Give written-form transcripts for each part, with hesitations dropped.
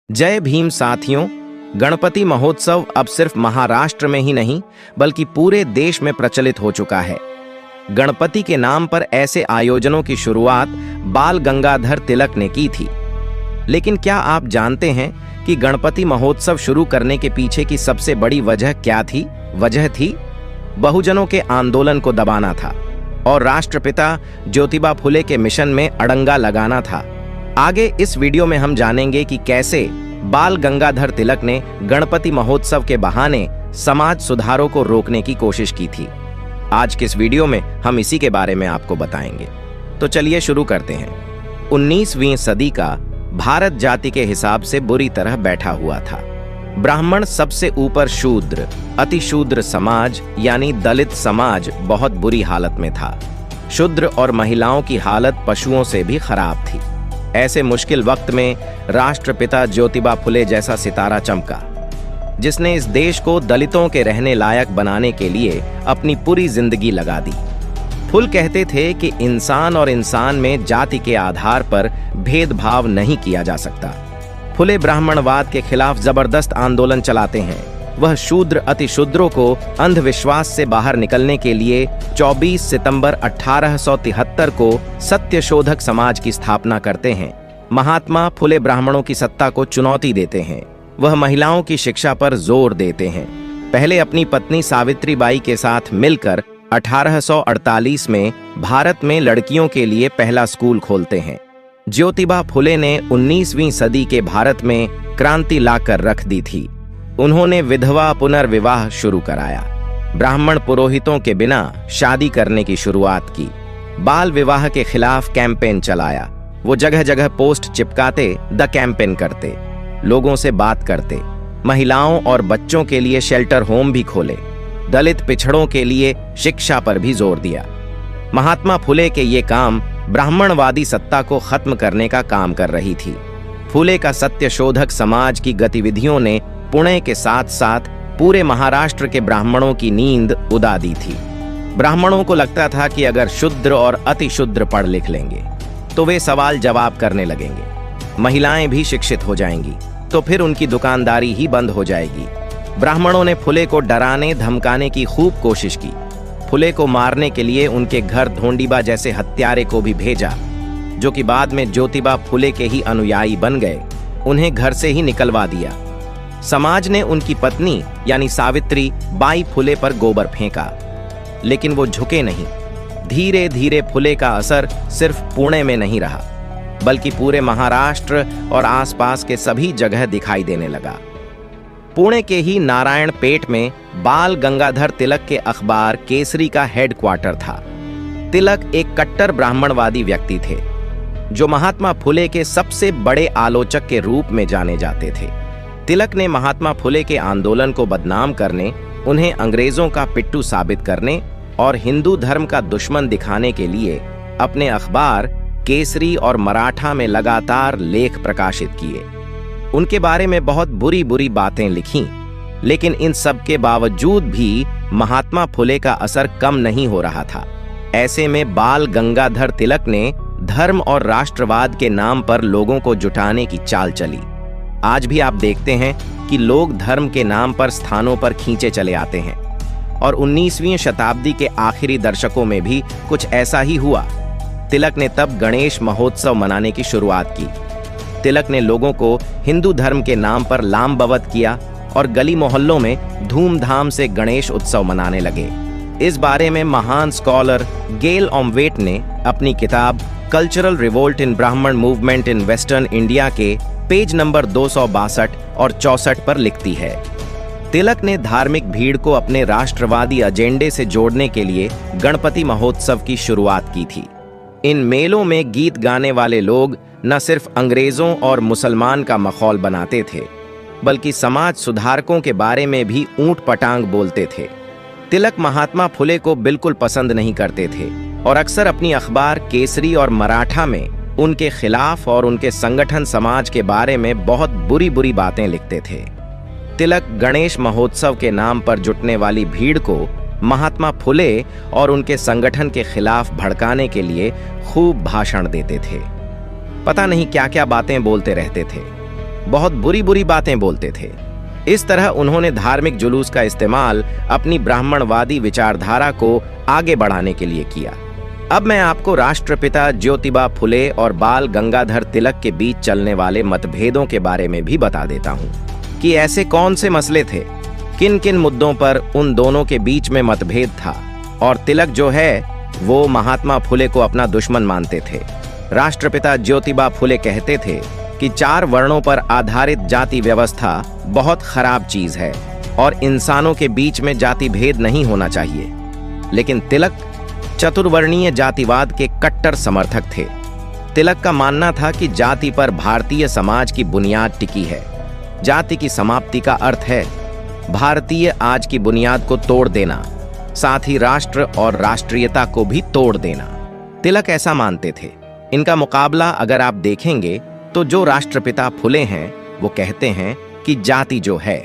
जय भीम साथियों। गणपति महोत्सव अब सिर्फ महाराष्ट्र में ही नहीं बल्कि पूरे देश में प्रचलित हो चुका है। गणपति के नाम पर ऐसे आयोजनों की शुरुआत बाल गंगाधर तिलक ने की थी। लेकिन क्या आप जानते हैं कि गणपति महोत्सव शुरू करने के पीछे की सबसे बड़ी वजह क्या थी? वजह थी बहुजनों के आंदोलन को दबाना था और राष्ट्रपिता ज्योतिबा फुले के मिशन में अड़ंगा लगाना था। आगे इस वीडियो में हम जानेंगे कि कैसे बाल गंगाधर तिलक ने गणपति महोत्सव के बहाने समाज सुधारों को रोकने की कोशिश की थी। आज के इस वीडियो में हम इसी के बारे में आपको बताएंगे। तो चलिए शुरू करते हैं। 19वीं सदी का भारत जाति के हिसाब से बुरी तरह बैठा हुआ था। ब्राह्मण सबसे ऊपर शूद्र, अतिशूद्र समाज यानी दलित समाज बहुत बुरी हालत में था। शूद्र और महिलाओं की हालत पशुओं से भी खराब थी। ऐसे मुश्किल वक्त में राष्ट्रपिता ज्योतिबा फुले जैसा सितारा चमका, जिसने इस देश को दलितों के रहने लायक बनाने के लिए अपनी पूरी जिंदगी लगा दी। फुल कहते थे कि इंसान और इंसान में जाति के आधार पर भेदभाव नहीं किया जा सकता। फुले ब्राह्मणवाद के खिलाफ जबरदस्त आंदोलन चलाते हैं। वह शूद्र अतिशूद्रों को अंधविश्वास से बाहर निकलने के लिए 24 सितंबर 1873 को सत्यशोधक समाज की स्थापना करते हैं। महात्मा फुले ब्राह्मणों की सत्ता को चुनौती देते हैं। वह महिलाओं की शिक्षा पर जोर देते हैं। पहले अपनी पत्नी सावित्रीबाई के साथ मिलकर 1848 में भारत में लड़कियों के लिए पहला स्कूल खोलते हैं। ज्योतिबा फुले ने 19वीं सदी के भारत में क्रांति लाकर रख दी थी। उन्होंने विधवा पुनर्विवाह शुरू कराया, ब्राह्मण पुरोहितों के बिना शादी करने की शुरुआत की, बाल विवाह के खिलाफ कैंपेन चलाया। वो जगह जगह पोस्ट चिपकाते, द कैंपेन करते, लोगों से बात करते, महिलाओं और बच्चों के लिए शेल्टर होम भी खोले, दलित पिछड़ों के लिए शिक्षा पर भी जोर दिया। महात्मा फुले के ये काम ब्राह्मणवादी सत्ता को खत्म करने का काम कर रही थी। फुले का सत्यशोधक समाज की गतिविधियों ने पुणे के साथ साथ पूरे महाराष्ट्र के ब्राह्मणों की नींद उड़ा दी थी। ब्राह्मणों को लगता था कि अगर शूद्र और अतिशूद्र पढ़ लिख लेंगे तो वे सवाल जवाब करने लगेंगे, महिलाएं भी शिक्षित हो जाएंगी, तो फिर उनकी दुकानदारी ही बंद हो जाएगी। ब्राह्मणों ने फुले को डराने धमकाने की खूब कोशिश की। फुले को मारने के लिए उनके घर धोंडीबा जैसे हत्यारे को भी भेजा, जो कि बाद में ज्योतिबा फुले के ही अनुयायी बन गए। उन्हें घर से ही निकलवा दिया। समाज ने उनकी पत्नी यानी सावित्री बाई फुले पर गोबर फेंका, लेकिन वो झुके नहीं। धीरे धीरे फुले का असर सिर्फ पुणे में नहीं रहा बल्कि पूरे महाराष्ट्र और आसपास के सभी जगह दिखाई देने लगा। पुणे के ही नारायणपेट में बाल गंगाधर तिलक के अखबार केसरी का हेडक्वार्टर था। तिलक एक कट्टर ब्राह्मणवादी व्यक्ति थे जो महात्मा फुले के सबसे बड़े आलोचक के रूप में जाने जाते थे। तिलक ने महात्मा फुले के आंदोलन को बदनाम करने, उन्हें अंग्रेजों का पिट्ठू साबित करने और हिंदू धर्म का दुश्मन दिखाने के लिए अपने अखबार केसरी और मराठा में लगातार लेख प्रकाशित किए। उनके बारे में बहुत बुरी बुरी बातें लिखीं, लेकिन इन सब के बावजूद भी महात्मा फुले का असर कम नहीं हो रहा था। ऐसे में बाल गंगाधर तिलक ने धर्म और राष्ट्रवाद के नाम पर लोगों को जुटाने की चाल चली। आज भी आप देखते हैं कि लोग धर्म के नाम पर स्थानों पर खींचे चले आते हैं और 19वीं शताब्दी के आखिरी दशकों में भी कुछ ऐसा ही हुआ। तिलक ने तब गणेश महोत्सव मनाने की शुरुआत की। तिलक ने लोगों को हिंदू धर्म के नाम पर लामबवत किया और गली मोहल्लों में धूमधाम से गणेश उत्सव मनाने लगे। इस बारे में महान स्कॉलर गेल ऑम्वेट ने अपनी किताब कल्चरल रिवोल्ट इन ब्राह्मण मूवमेंट इन वेस्टर्न इंडिया के पेज नंबर 262 और 64 पर लिखती है। तिलक ने धार्मिक भीड़ को अपने राष्ट्रवादी एजेंडे से जोड़ने के लिए गणपति महोत्सव की शुरुआत की थी। इन मेलों में गीत गाने वाले लोग न सिर्फ अंग्रेजों और मुसलमान का मखौल बनाते थे बल्कि समाज सुधारकों के बारे में भी ऊंट पटांग बोलते थे। तिलक महात्मा फुले को बिल्कुल पसंद नहीं करते थे और अक्सर अपनी अखबार केसरी और मराठा में उनके खिलाफ और उनके संगठन समाज के बारे में बहुत बुरी बुरी बातें लिखते थे। तिलक गणेश महोत्सव के नाम पर जुटने वाली भीड़ को महात्मा फुले और उनके संगठन के खिलाफ भड़काने के लिए खूब भाषण देते थे। पता नहीं क्या क्या बातें बोलते रहते थे। बहुत बुरी बुरी बातें बोलते थे। इस तरह उन्होंने धार्मिक जुलूस का इस्तेमाल अपनी ब्राह्मणवादी विचारधारा को आगे बढ़ाने के लिए किया। अब मैं आपको राष्ट्रपिता ज्योतिबा फुले और बाल गंगाधर तिलक के बीच चलने वाले मतभेदों के बारे में भी बता देता हूँ कि ऐसे कौन से मसले थे, किन किन मुद्दों पर उन दोनों के बीच में मतभेद था। और तिलक जो है वो महात्मा फुले को अपना दुश्मन मानते थे। राष्ट्रपिता ज्योतिबा फुले कहते थे कि 4 वर्णों पर आधारित जाति व्यवस्था बहुत खराब चीज है और इंसानों के बीच में जाति भेद नहीं होना चाहिए। लेकिन तिलक चतुर्वर्णीय जातिवाद के कट्टर समर्थक थे। तिलक का मानना था कि जाति पर भारतीय समाज की बुनियाद टिकी है। जाति की समाप्ति का अर्थ है भारतीय आज की बुनियाद को तोड़ देना, साथ ही राष्ट्र और राष्ट्रीयता को भी तोड़ देना। तिलक ऐसा मानते थे। इनका मुकाबला अगर आप देखेंगे तो जो राष्ट्रपिता फुले हैं वो कहते हैं कि जाति जो है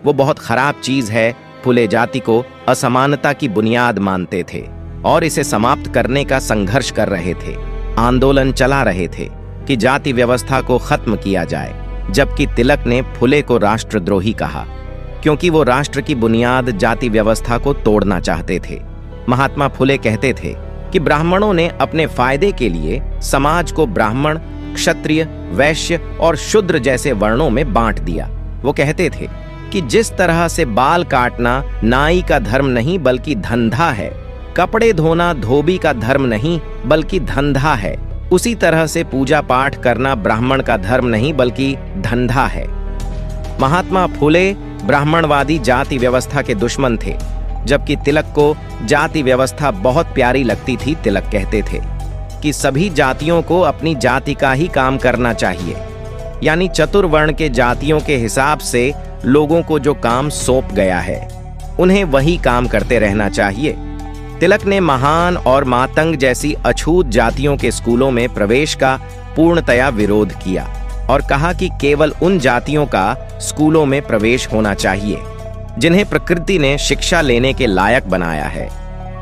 वो बहुत खराब चीज है। फुले जाति को असमानता की बुनियाद मानते थे और इसे समाप्त करने का संघर्ष कर रहे थे, आंदोलन चला रहे थे कि जाति व्यवस्था को खत्म किया जाए। जबकि तिलक ने फुले को राष्ट्रद्रोही कहा क्योंकि वो राष्ट्र की बुनियाद जाति व्यवस्था को तोड़ना चाहते थे। महात्मा फुले कहते थे कि ब्राह्मणों ने अपने फायदे के लिए समाज को ब्राह्मण, क्षत्रिय, वैश्य और शूद्र जैसे वर्णों में बांट दिया। वो कहते थे कि जिस तरह से बाल काटना नाई का धर्म नहीं बल्कि धंधा है, कपड़े धोना धोबी का धर्म नहीं बल्कि धंधा है, उसी तरह से पूजा पाठ करना ब्राह्मण का धर्म नहीं बल्कि धंधा है। महात्मा फुले ब्राह्मणवादी जाति व्यवस्था के दुश्मन थे, जबकि तिलक को जाति व्यवस्था बहुत प्यारी लगती थी। तिलक कहते थे कि सभी जातियों को अपनी जाति का ही काम करना चाहिए, यानी चतुर्वर्ण के जातियों के हिसाब से लोगों को जो काम सौंप गया है उन्हें वही काम करते रहना चाहिए। तिलक ने महान और मातंग जैसी अछूत जातियों के स्कूलों में प्रवेश का पूर्णतया विरोध किया और कहा कि केवल उन जातियों का स्कूलों में प्रवेश होना चाहिए जिन्हें प्रकृति ने शिक्षा लेने के लायक बनाया है,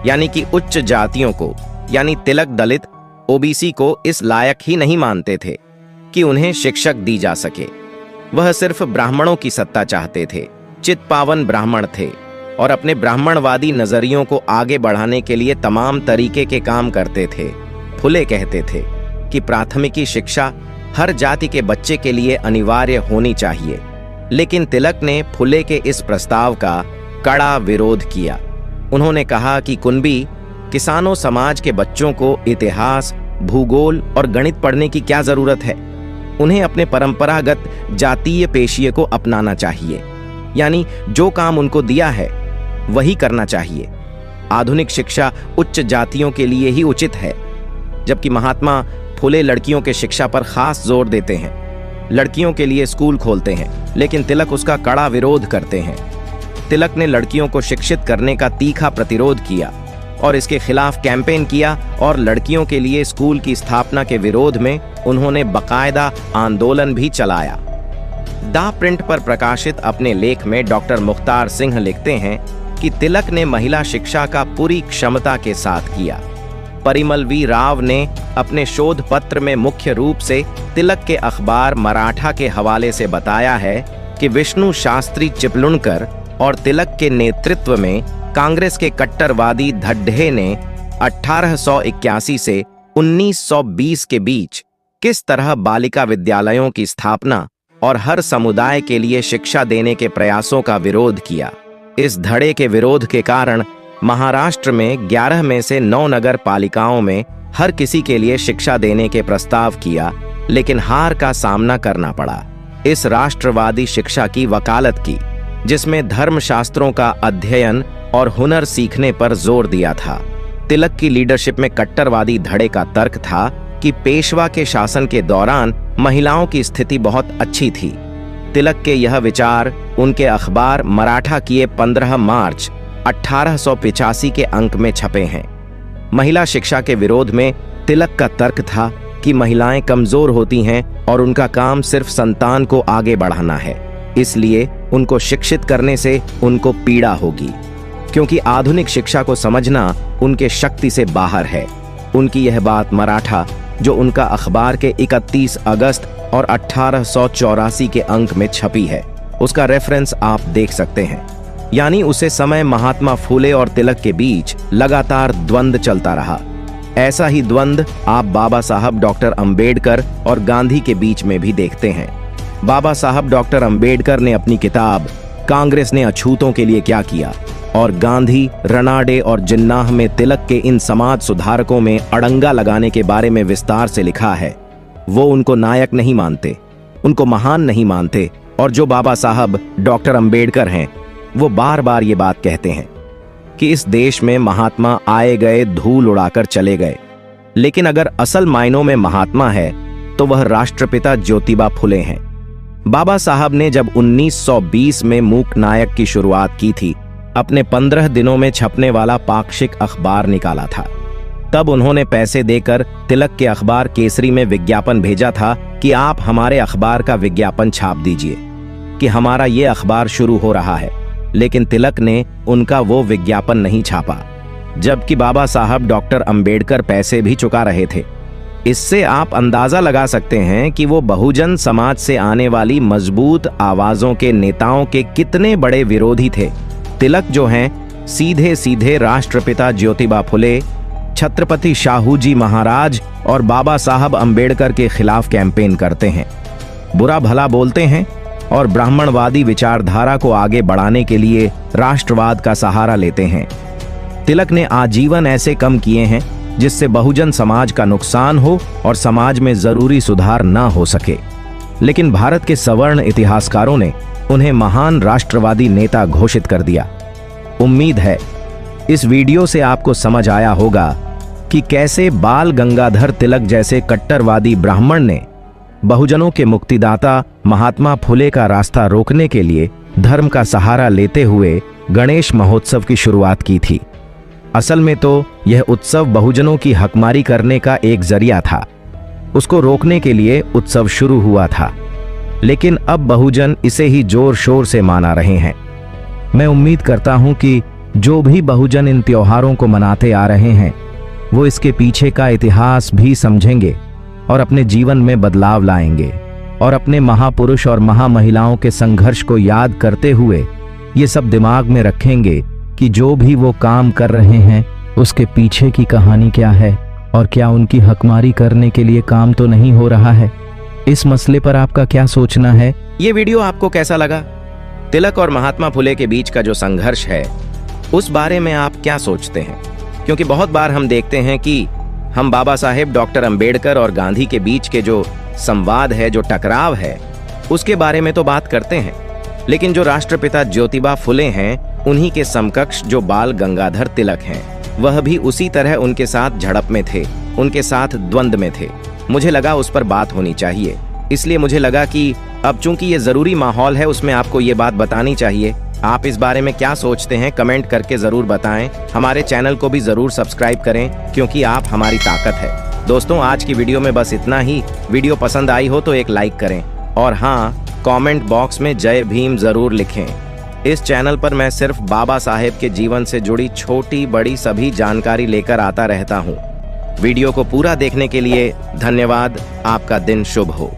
यानी कि उच्च जातियों को, यानी तिलक दलित, ओबीसी को इस लायक ही नहीं मानते थे कि उन्हें शिक्षक दी जा सके। वह सिर्फ ब्राह्मणों की सत्ता चाहते थे, चित्पावन ब्राह्मण थे और अपने ब्राह्मणवादी नजरियों को आगे बढ़ाने के लिए तमाम तरीके के काम करते थे। फुले कहते थे कि प्राथमिकी शिक्षा हर जाति के बच्चे के लिए अनिवार्य होनी चाहिए, लेकिन तिलक ने फुले के इस प्रस्ताव का कड़ा विरोध किया। उन्होंने कहा कि कुंभी किसानों समाज के बच्चों को इतिहास, भूगोल और गणित पढ़ने की क्या जरूरत है। उन्हें अपने परंपरागत जातीय पेशिये को अपनाना चाहिए, यानी जो काम उनको दिया है वही करना चाहिए। आधुनिक शिक्षा उच्च जातियों के लिए ही उचित है। जबकि महात्मा फुले लड़कियों के शिक्षा पर खास जोर देते हैं, लड़कियों के लिए स्कूल खोलते हैं, लेकिन तिलक उसका कड़ा विरोध करते हैं। तिलक ने लड़कियों को शिक्षित करने का तीखा प्रतिरोध किया और इसके खिलाफ कैंपेन किया और लड़कियों के लिए स्कूल की स्थापना के विरोध में उन्होंने बकायदा आंदोलन भी चलाया। द प्रिंट पर प्रकाशित अपने लेख में डॉक्टर मुख्तार सिंह लिखते हैं कि तिलक ने महिला शिक्षा का पूरी क्षमता के साथ किया। परिमल वी राव ने अपने शोध पत्र में मुख्य रूप से तिलक के अखबार मराठा के हवाले से बताया है कि विष्णु शास्त्री चिपलुणकर और तिलक के नेतृत्व में कांग्रेस के कट्टरवादी धड्ढे ने 1881 से 1920 के बीच किस तरह बालिका विद्यालयों की स्थापना और हर समुदाय के लिए शिक्षा देने के प्रयासों का विरोध किया। इस धड़े के विरोध के कारण महाराष्ट्र में 11 में से 9 नगर पालिकाओं में हर किसी के लिए शिक्षा देने के प्रस्ताव किया, लेकिन हार का सामना करना पड़ा। इस राष्ट्रवादी शिक्षा की वकालत की, जिसमें धर्मशास्त्रों का अध्ययन और हुनर सीखने पर जोर दिया था। तिलक की लीडरशिप में कट्टरवादी धड़े का तर्क था कि पेशवा के शासन के दौरान महिलाओं की स्थिति बहुत अच्छी थी। तिलक के यह विचार उनके अखबार मराठा किए 15 मार्च 1885 के अंक में छपे हैं। महिला शिक्षा के विरोध में तिलक का तर्क था कि महिलाएं कमजोर होती हैं और उनका काम सिर्फ संतान को आगे बढ़ाना है, इसलिए उनको शिक्षित करने से उनको पीड़ा होगी, क्योंकि आधुनिक शिक्षा को समझना उनके शक्ति से बाहर है। उनकी यह बात मराठा, जो उनका अखबार के 31 अगस्त और 1884 के अंक में छपी है। उसका रेफरेंस आप देख सकते हैं। यानी उसे समय महात्मा फुले और तिलक के बीच लगातार द्वंद्व चलता रहा। ऐसा ही द्वंद्व आप बाबा साहब डॉक्टर अंबेडकर और गांधी के बीच में भी देखते हैं। बाबा साहब डॉक्टर अंबेडकर ने अपनी किताब कांग्रेस ने अछूतों के लिए क्या किया और गांधी, रनाडे और जिन्नाह में तिलक के इन समाज सुधारकों में अड़ंगा लगाने के बारे में विस्तार से लिखा है। वो उनको नायक नहीं मानते, उनको महान नहीं मानते, और जो बाबा साहब डॉक्टर अंबेडकर हैं वो बार बार ये बात कहते हैं कि इस देश में महात्मा आए गए, धूल उड़ाकर चले गए, लेकिन अगर असल मायनों में महात्मा है तो वह राष्ट्रपिता ज्योतिबा फुले हैं। बाबा साहब ने जब 1920 में मूक नायक की शुरुआत की थी, अपने 15 दिनों में छपने वाला पाक्षिक अखबार निकाला था। तब उन्होंने पैसे देकर तिलक के अखबार केसरी में विज्ञापन भेजा था कि आप हमारे अखबार का विज्ञापन छाप दीजिए कि हमारा ये अखबार शुरू हो रहा है। लेकिन तिलक ने उनका वो विज्ञापन नहीं छापा, जबकि बाबा साहब डॉक्टर अंबेडकर पैसे भी चुका रहे थे। इससे आप अंदाजा लगा सकते हैं कि वो बहुजन समाज से आने वाली मजबूत आवाजों के नेताओं के कितने बड़े विरोधी थे। तिलक जो हैं सीधे सीधे राष्ट्रपिता ज्योतिबा फुले, छत्रपति शाहू जी महाराज और बाबा साहब अंबेडकर के खिलाफ कैंपेन करते हैं, बुरा भला बोलते हैं और ब्राह्मणवादी विचारधारा को आगे बढ़ाने के लिए राष्ट्रवाद का सहारा लेते हैं। तिलक ने आजीवन ऐसे कम किए हैं जिससे बहुजन समाज का नुकसान हो और समाज में जरूरी सुधार ना हो सके। लेकिन भारत के सवर्ण इतिहासकारों ने उन्हें महान राष्ट्रवादी नेता घोषित कर दिया। उम्मीद है इस वीडियो से आपको समझ आया होगा कि कैसे बाल गंगाधर तिलक जैसे कट्टरवादी ब्राह्मण ने बहुजनों के मुक्तिदाता महात्मा फुले का रास्ता रोकने के लिए धर्म का सहारा लेते हुए गणेश महोत्सव की शुरुआत की थी। असल में तो यह उत्सव बहुजनों की हकमारी करने का एक जरिया था। उसको रोकने के लिए उत्सव शुरू हुआ था, लेकिन अब बहुजन इसे ही जोर शोर से मना रहे हैं। मैं उम्मीद करता हूं कि जो भी बहुजन इन त्योहारों को मनाते आ रहे हैं वो इसके पीछे का इतिहास भी समझेंगे और अपने जीवन में बदलाव लाएंगे और अपने महापुरुष और महामहिलाओं के संघर्ष को याद करते हुए ये सब दिमाग में रखेंगे कि जो भी वो काम कर रहे हैं उसके पीछे की कहानी क्या है और क्या उनकी हकमारी करने के लिए काम तो नहीं हो रहा है। इस मसले पर आपका क्या सोचना है? ये वीडियो आपको कैसा लगा? तिलक और महात्मा फुले के बीच का जो संघर्ष है उस बारे में आप क्या सोचते हैं? क्योंकि बहुत बार हम देखते हैं कि हम बाबा साहेब डॉक्टर अंबेडकर और गांधी के बीच के जो संवाद है, जो टकराव है, उसके बारे में तो बात करते हैं, लेकिन जो राष्ट्रपिता ज्योतिबा फुले हैं उन्हीं के समकक्ष जो बाल गंगाधर तिलक हैं, वह भी उसी तरह उनके साथ झड़प में थे, उनके साथ द्वंद्व में थे। मुझे लगा उस पर बात होनी चाहिए, इसलिए मुझे लगा कि अब चूंकि ये जरूरी माहौल है उसमें आपको ये बात बतानी चाहिए। आप इस बारे में क्या सोचते हैं कमेंट करके जरूर बताएं। हमारे चैनल को भी जरूर सब्सक्राइब करें क्योंकि आप हमारी ताकत है। दोस्तों, आज की वीडियो में बस इतना ही। वीडियो पसंद आई हो तो एक लाइक करें और हाँ, कमेंट बॉक्स में जय भीम जरूर लिखें। इस चैनल पर मैं सिर्फ बाबा साहेब के जीवन से जुड़ी छोटी बड़ी सभी जानकारी लेकर आता रहता हूँ। वीडियो को पूरा देखने के लिए धन्यवाद। आपका दिन शुभ हो।